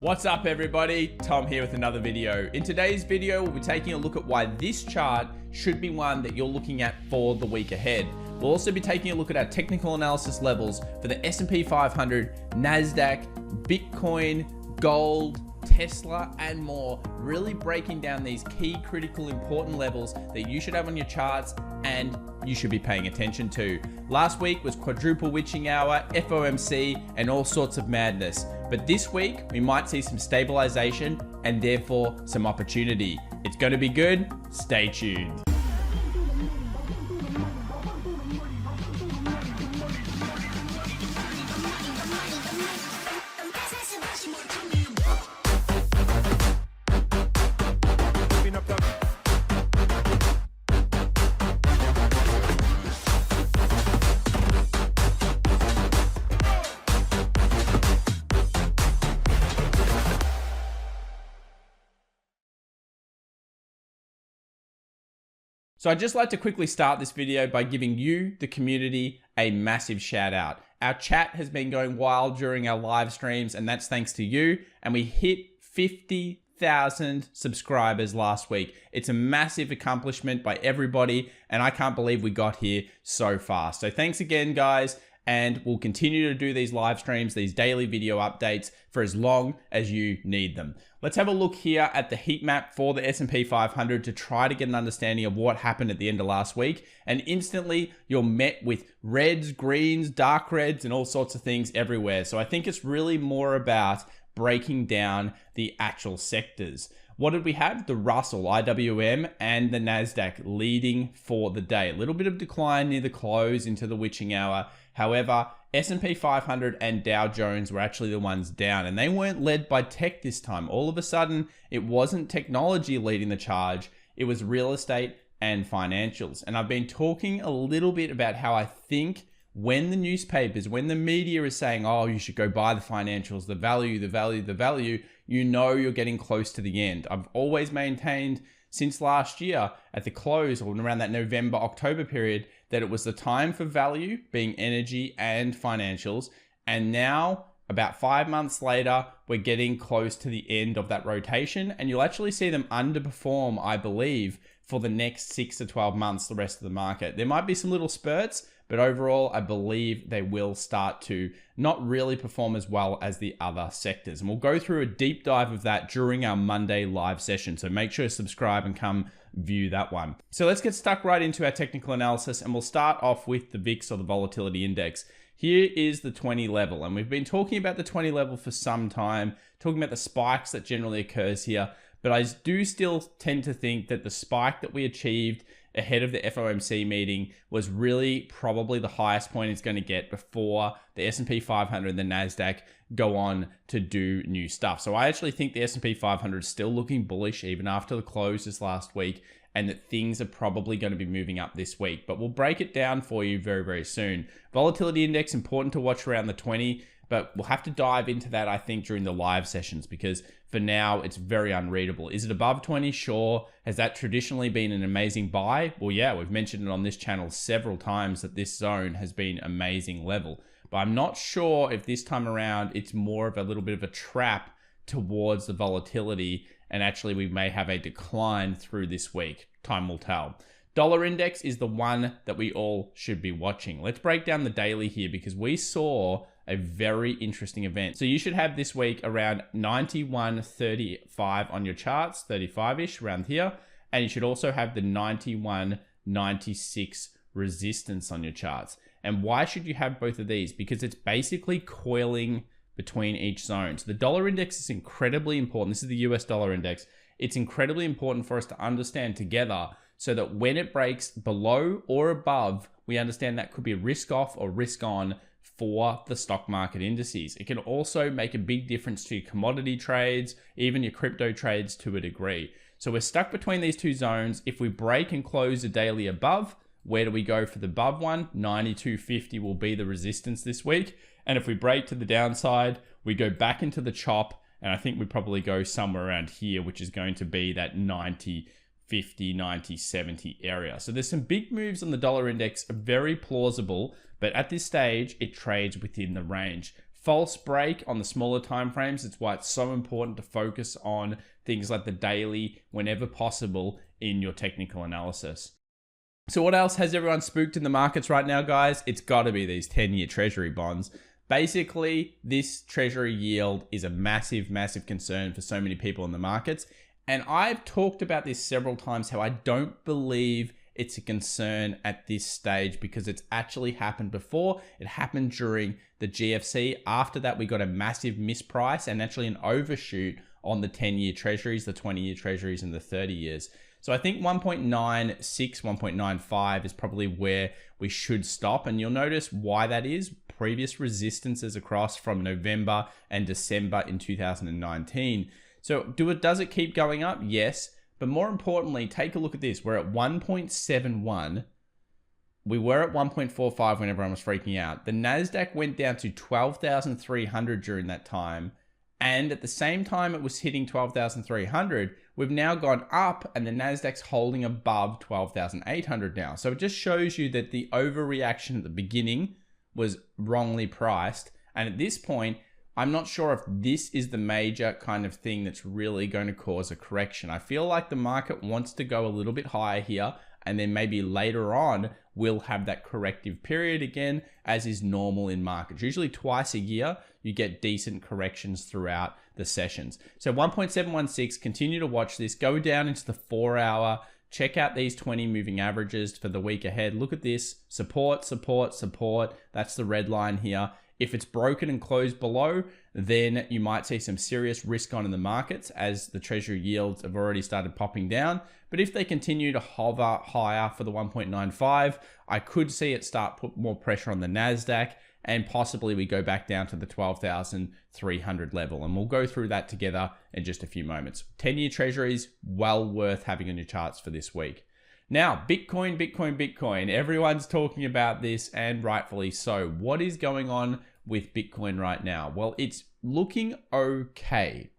What's up everybody, Tom here with another video. In today's video, we'll be taking a look at why this chart should be one that you're looking at for the week ahead. We'll also be taking a look at our technical analysis levels for the S&P 500, Nasdaq, Bitcoin, gold, Tesla, and more, really breaking down these key critical important levels that you should have on your charts and you should be paying attention to. Last week was quadruple witching hour, FOMC, and all sorts of madness. But this week, we might see some stabilization and therefore some opportunity. It's going to be good. Stay tuned. So I'd just like to quickly start this video by giving you, the community, a massive shout out. Our chat has been going wild during our live streams, and that's thanks to you. And we hit 50,000 subscribers last week. It's a massive accomplishment by everybody, and I can't believe we got here so fast. So thanks again, guys. And we'll continue to do these live streams, these daily video updates for as long as you need them. Let's have a look here at the heat map for the S&P 500 to try to get an understanding of what happened at the end of last week. And instantly you're met with reds, greens, dark reds, and all sorts of things everywhere. So I think it's really more about breaking down the actual sectors. What did we have? The Russell, IWM, and the Nasdaq leading for the day. A little bit of decline near the close into the witching hour. However, S&P 500 and Dow Jones were actually the ones down, and they weren't led by tech this time. All of a sudden, it wasn't technology leading the charge. It was real estate and financials. And I've been talking a little bit about how I think when the newspapers, when the media is saying, oh, you should go buy the financials, the value, you know you're getting close to the end. I've always maintained since last year at the close or around that November, October period that it was the time for value being energy and financials. And now about 5 months later, we're getting close to the end of that rotation, and you'll actually see them underperform, I believe, for the next 6 to 12 months, the rest of the market. There might be some little spurts, but overall, I believe they will start to not really perform as well as the other sectors. And we'll go through a deep dive of that during our Monday live session. So make sure to subscribe and come view that one. So let's get stuck right into our technical analysis, and we'll start off with the VIX, or the Volatility Index. Here is the 20 level, and we've been talking about the 20 level for some time, talking about the spikes that generally occurs here. But I do still tend to think that the spike that we achieved ahead of the FOMC meeting was really probably the highest point it's going to get before the S&P 500 and the Nasdaq go on to do new stuff. So I actually think the S&P 500 is still looking bullish even after the close this last week, and that things are probably going to be moving up this week. But we'll break it down for you very, very soon. Volatility Index, important to watch around the 20, but we'll have to dive into that, I think, during the live sessions, because for now, it's very unreadable. Is it above 20? Sure. Has that traditionally been an amazing buy? Well, yeah, we've mentioned it on this channel several times that this zone has been amazing level. But I'm not sure if this time around, it's more of a little bit of a trap towards the volatility, and actually we may have a decline through this week. Time will tell. Dollar index is the one that we all should be watching. Let's break down the daily here, because we saw a very interesting event. So you should have this week around 91.35 on your charts, 35-ish around here. And you should also have the 91.96 resistance on your charts. And why should you have both of these? Because it's basically coiling between each zone. So the dollar index is incredibly important. This is the US dollar index. It's incredibly important for us to understand together, so that when it breaks below or above, we understand that could be a risk off or risk on for the stock market indices. It can also make a big difference to your commodity trades, even your crypto trades to a degree. So we're stuck between these two zones. If we break and close a daily above, where do we go for the above one? 92.50 will be the resistance this week. And if we break to the downside, we go back into the chop, and I think we probably go somewhere around here, which is going to be that 90.50, 90.70 area. So there's some big moves on the dollar index, very plausible, but at this stage, it trades within the range. false break on the smaller time frames. It's why it's so important to focus on things like the daily whenever possible in your technical analysis. So what else has everyone spooked in the markets right now, guys? It's got to be these 10-year Treasury bonds. Basically, this Treasury yield is a massive, massive concern for so many people in the markets. And I've talked about this several times, how I don't believe it's a concern at this stage because it's actually happened before. It happened during the GFC. After that, we got a massive misprice and actually an overshoot on the 10-year Treasuries, the 20-year Treasuries, and the 30 years. So I think 1.96, 1.95 is probably where we should stop. And you'll notice why that is. Previous resistances across from November and December in 2019. So does it keep going up? Yes. But more importantly, take a look at this. We're at 1.71. We were at 1.45 when everyone was freaking out. The Nasdaq went down to 12,300 during that time. And at the same time it was hitting 12,300, we've now gone up and the Nasdaq's holding above 12,800 now. So it just shows you that the overreaction at the beginning was wrongly priced. And at this point, I'm not sure if this is the major kind of thing that's really going to cause a correction. I feel like the market wants to go a little bit higher here, and then maybe later on we'll have that corrective period again, as is normal in markets. Usually twice a year, you get decent corrections throughout the sessions. So 1.716, continue to watch this, go down into the 4-hour, check out these 20 moving averages for the week ahead. Look at this, support, support, support. That's the red line here. If it's broken and closed below, then you might see some serious risk on in the markets as the Treasury yields have already started popping down. But if they continue to hover higher for the 1.95, I could see it start put more pressure on the Nasdaq, and possibly we go back down to the 12,300 level. And we'll go through that together in just a few moments. 10-year Treasuries, well worth having on your charts for this week. Now, Bitcoin, Bitcoin, Bitcoin. Everyone's talking about this, and rightfully so. What is going on with Bitcoin right now? Well, it's looking okay.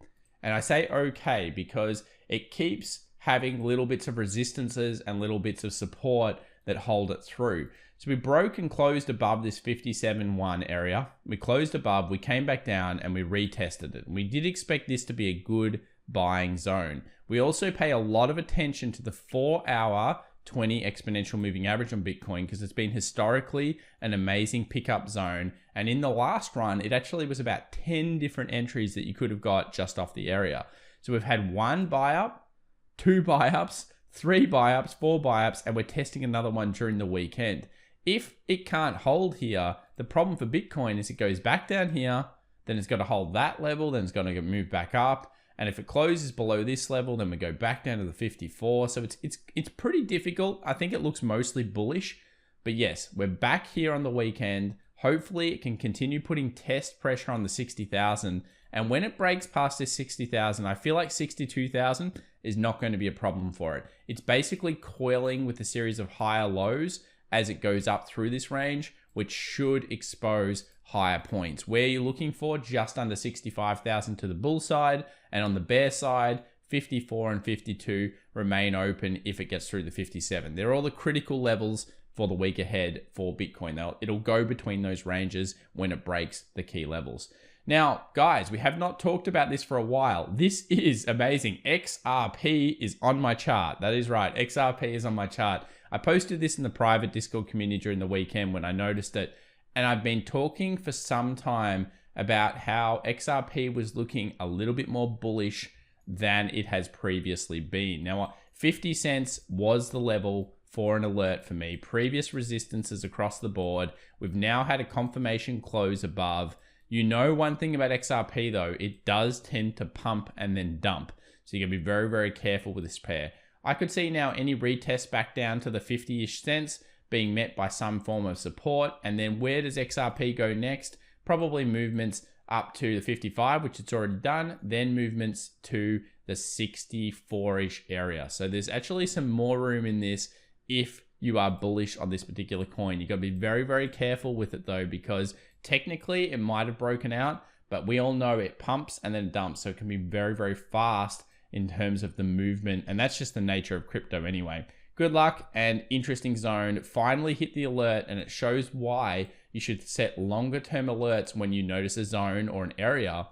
And I say okay because it keeps having little bits of resistances and little bits of support that hold it through. So we broke and closed above this 57.1 area. We closed above, we came back down, and we retested it. We did expect this to be a good buying zone. We also pay a lot of attention to the 4-hour 20 exponential moving average on Bitcoin because it's been historically an amazing pickup zone. And in the last run, it actually was about 10 different entries that you could have got just off the area. So we've had 1 buy up, 2 buy ups, 3 buy ups, 4 buy ups, and we're testing another one during the weekend. If it can't hold here, the problem for Bitcoin is it goes back down here, then it's got to hold that level, then it's going to move back up. And if it closes below this level, then we go back down to the 54. So it's pretty difficult. I think it looks mostly bullish. But yes, we're back here on the weekend. Hopefully it can continue putting test pressure on the 60,000. And when it breaks past this 60,000, I feel like 62,000 is not going to be a problem for it. It's basically coiling with a series of higher lows as it goes up through this range, which should expose higher points. Where you're looking for just under 65,000 to the bull side, and on the bear side, 54 and 52 remain open if it gets through the 57. They're all the critical levels for the week ahead for Bitcoin. It'll go between those ranges when it breaks the key levels. Now, guys, we have not talked about this for a while. This is amazing. XRP is on my chart. That is right. XRP is on my chart. I posted this in the private Discord community during the weekend when I noticed it. And I've been talking for some time about how XRP was looking a little bit more bullish than it has previously been. Now, 50 cents was the level for an alert for me. Previous resistances across the board. We've now had a confirmation close above. You know one thing about XRP though, it does tend to pump and then dump. So you gotta be very, very careful with this pair. I could see now any retest back down to the 50-ish cents being met by some form of support. And then where does XRP go next? Probably movements up to the 55, which it's already done, then movements to the 64-ish area. So there's actually some more room in this if you are bullish on this particular coin. You got to be very, very careful with it though, because technically it might have broken out, but we all know it pumps and then dumps. So it can be very, very fast in terms of the movement. And that's just the nature of crypto anyway. Good luck and interesting zone. Finally hit the alert, and it shows why you should set longer term alerts when you notice a zone or an area.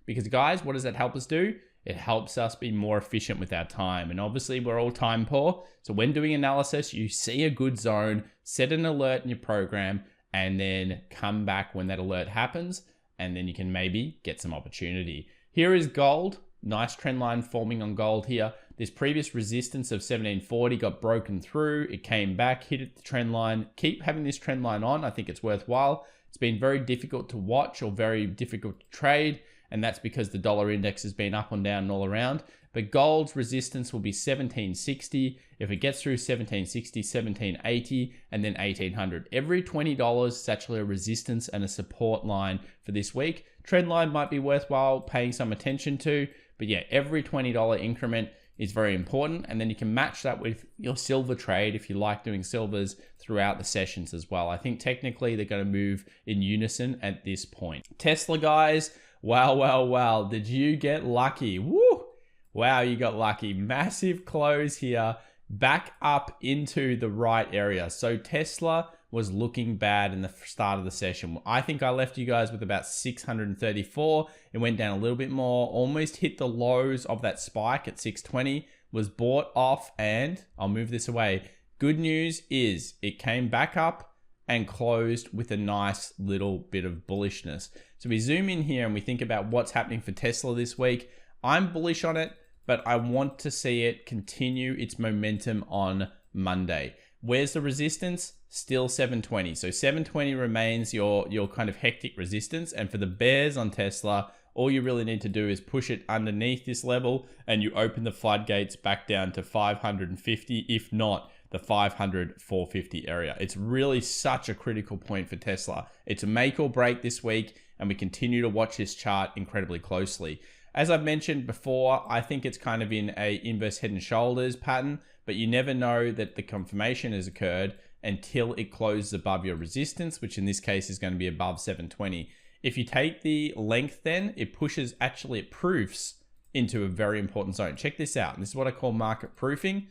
Because guys, what does that help us do? It helps us be more efficient with our time. And obviously we're all time poor. So when doing analysis, you see a good zone, set an alert in your program, and then come back when that alert happens. And then you can maybe get some opportunity. Here is gold. Nice trend line forming on gold here. This previous resistance of 1740 got broken through. It came back, hit the trend line. Keep having this trend line on. I think it's worthwhile. It's been very difficult to watch or very difficult to trade. And that's because the dollar index has been up and down and all around. But gold's resistance will be 1760. If it gets through 1760, 1780, and then 1800. Every $20 is actually a resistance and a support line for this week. Trend line might be worthwhile paying some attention to. But yeah, every $20 increment is very important. And then you can match that with your silver trade if you like doing silvers throughout the sessions as well. I think technically they're going to move in unison at this point. Tesla, guys. Wow. Did you get lucky? Woo! Wow, you got lucky. Massive close here. Back up into the right area. So Tesla was looking bad in the start of the session. I think I left you guys with about 634. It went down a little bit more, almost hit the lows of that spike at 620, was bought off, and I'll move this away. Good news is it came back up and closed with a nice little bit of bullishness. So we zoom in here and we think about what's happening for Tesla this week. I'm bullish on it, but I want to see it continue its momentum on Monday. Where's the resistance? Still 720. So 720 remains your kind of hectic resistance. And for the bears on Tesla, all you really need to do is push it underneath this level and you open the floodgates back down to 550, if not the 500, 450 area. It's really such a critical point for Tesla. It's a make or break this week, and we continue to watch this chart incredibly closely. As I've mentioned before, I think it's kind of in a inverse head and shoulders pattern, but you never know that the confirmation has occurred until it closes above your resistance, which in this case is going to be above 720. If you take the length, then it pushes, actually it proofs into a very important zone. Check this out. This is what I call market proofing,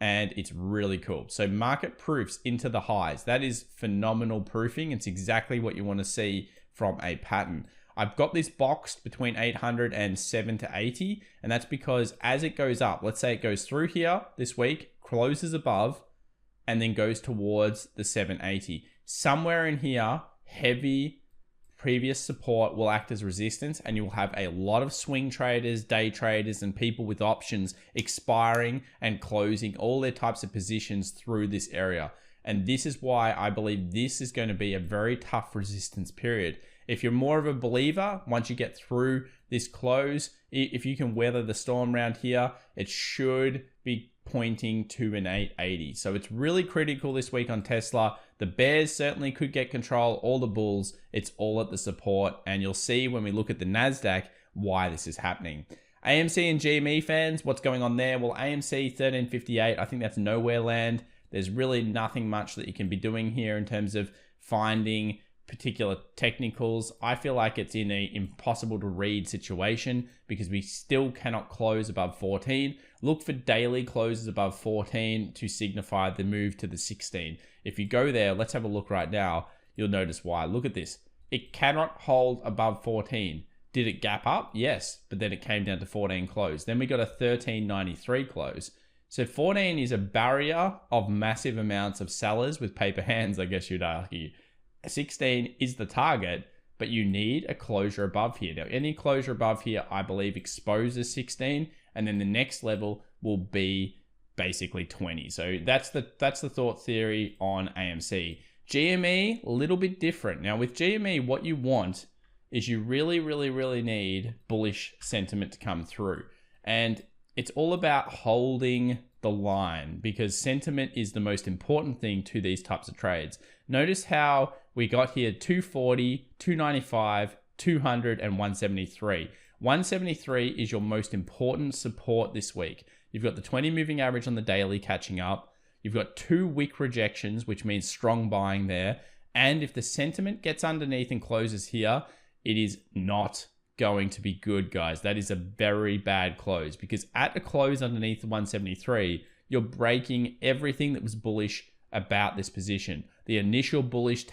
and it's really cool. So market proofs into the highs. That is phenomenal proofing. It's exactly what you want to see from a pattern. I've got this boxed between 800 and 780, and that's because as it goes up, let's say it goes through here this week, closes above, and then goes towards the 780. Somewhere in here, heavy previous support will act as resistance, and you will have a lot of swing traders, day traders, and people with options expiring and closing all their types of positions through this area. And this is why I believe this is going to be a very tough resistance period. If you're more of a believer, once you get through this close, if you can weather the storm around here, it should be pointing to an 880. So it's really critical this week on Tesla. The bears certainly could get control, all the bulls, it's all at the support. And you'll see when we look at the Nasdaq why this is happening. AMC and GME fans, what's going on there? Well, AMC 1358, I think that's nowhere land. There's really nothing much that you can be doing here in terms of finding particular technicals. I feel like it's in an impossible to read situation because we still cannot close above 14. Look for daily closes above 14 to signify the move to the 16. If you go there, let's have a look right now. You'll notice why. Look at this. It cannot hold above 14. Did it gap up? Yes, but then it came down to 14 close. Then we got a 1393 close. So 14 is a barrier of massive amounts of sellers with paper hands, I guess you'd argue. 16 is the target, but you need a closure above here. Now, any closure above here, I believe, exposes 16, and then the next level will be basically 20. So that's the thought theory on AMC. GME, a little bit different. Now, with GME, what you want is you really need bullish sentiment to come through. And it's all about holding the line because sentiment is the most important thing to these types of trades. Notice how we got here 240, 295, 200, and 173. 173 is your most important support this week. You've got the 20 moving average on the daily catching up. You've got 2 wick rejections, which means strong buying there. And if the sentiment gets underneath and closes here, it is not going to be good, guys. That is a very bad close because at a close underneath the 173, you're breaking everything that was bullish about this position. The initial bullish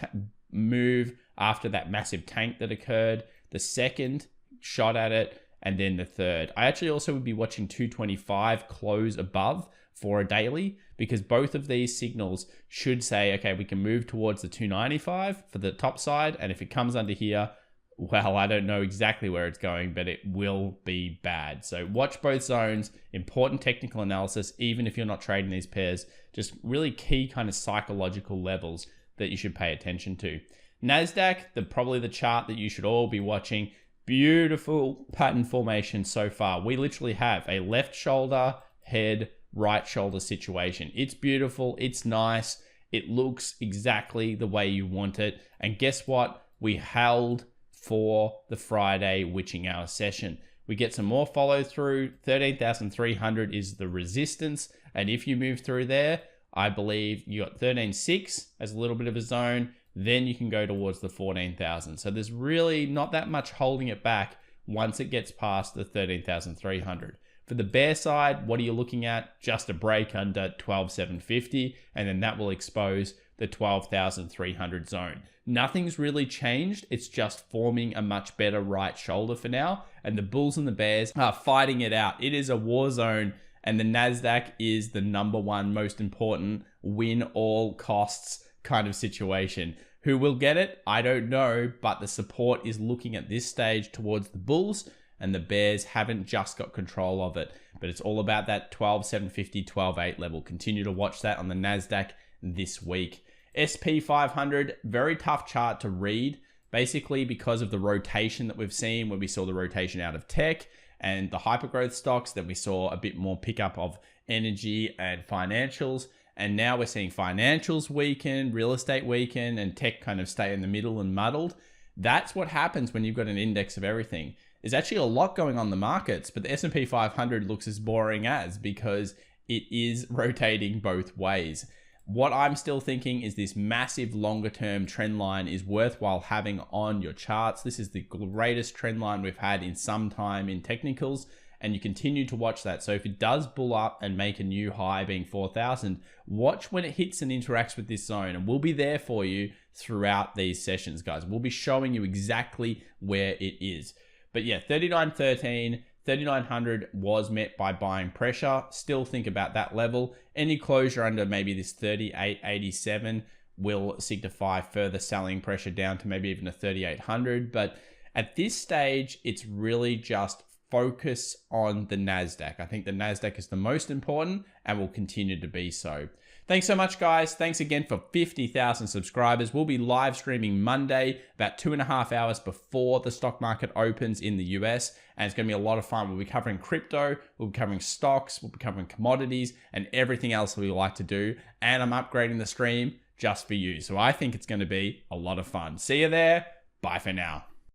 move after that massive tank that occurred, the second shot at it, and then the third. I actually also would be watching 225 close above for a daily, because both of these signals should say, okay, we can move towards the 295 for the top side. And if it comes under here, well, I don't know exactly where it's going, but it will be bad. So watch both zones, important technical analysis, even if you're not trading these pairs, just really key kind of psychological levels that you should pay attention to. Nasdaq, probably the chart that you should all be watching. Beautiful pattern formation so far. We literally have a left shoulder, head, right shoulder situation. It's beautiful. It's nice. It looks exactly the way you want it. And guess what? We held for the Friday witching hour session. We get some more follow through. 13,300 is the resistance. And if you move through there, I believe you got 13.6 as a little bit of a zone. Then you can go towards the 14,000. So there's really not that much holding it back once it gets past the 13,300. For the bear side, what are you looking at? Just a break under 12,750, and then that will expose the 12,300 zone. Nothing's really changed. It's just forming a much better right shoulder for now. And the bulls and the bears are fighting it out. It is a war zone, and the Nasdaq is the #1 most important win all costs kind of situation. Who will get it? I don't know, but the support is looking at this stage towards the bulls, and the bears haven't just got control of it. But it's all about that 12,750, 12,8 level. Continue to watch that on the Nasdaq this week. SP 500, very tough chart to read, basically because of the rotation that we've seen, where we saw the rotation out of tech and the hypergrowth stocks, that we saw a bit more pickup of energy and financials. And now we're seeing financials weaken, real estate weaken, and tech kind of stay in the middle and muddled. That's what happens when you've got an index of everything. There's actually a lot going on in the markets, but the S&P 500 looks as boring as, because it is rotating both ways. What I'm still thinking is this massive longer term trend line is worthwhile having on your charts. This is the greatest trend line we've had in some time in technicals, and you continue to watch that. So if it does bull up and make a new high being 4,000, watch when it hits and interacts with this zone, and we'll be there for you throughout these sessions, guys. We'll be showing you exactly where it is. But yeah, 39.13, 3,900 was met by buying pressure. Still think about that level. Any closure under maybe this 38.87 will signify further selling pressure down to maybe even a 3,800. But at this stage, it's really just focus on the Nasdaq. I think the Nasdaq is the most important and will continue to be so. Thanks so much, guys. Thanks again for 50,000 subscribers. We'll be live streaming Monday, about 2.5 hours before the stock market opens in the US. And it's going to be a lot of fun. We'll be covering crypto, we'll be covering stocks, we'll be covering commodities, and everything else we like to do. And I'm upgrading the stream just for you. So I think it's going to be a lot of fun. See you there. Bye for now.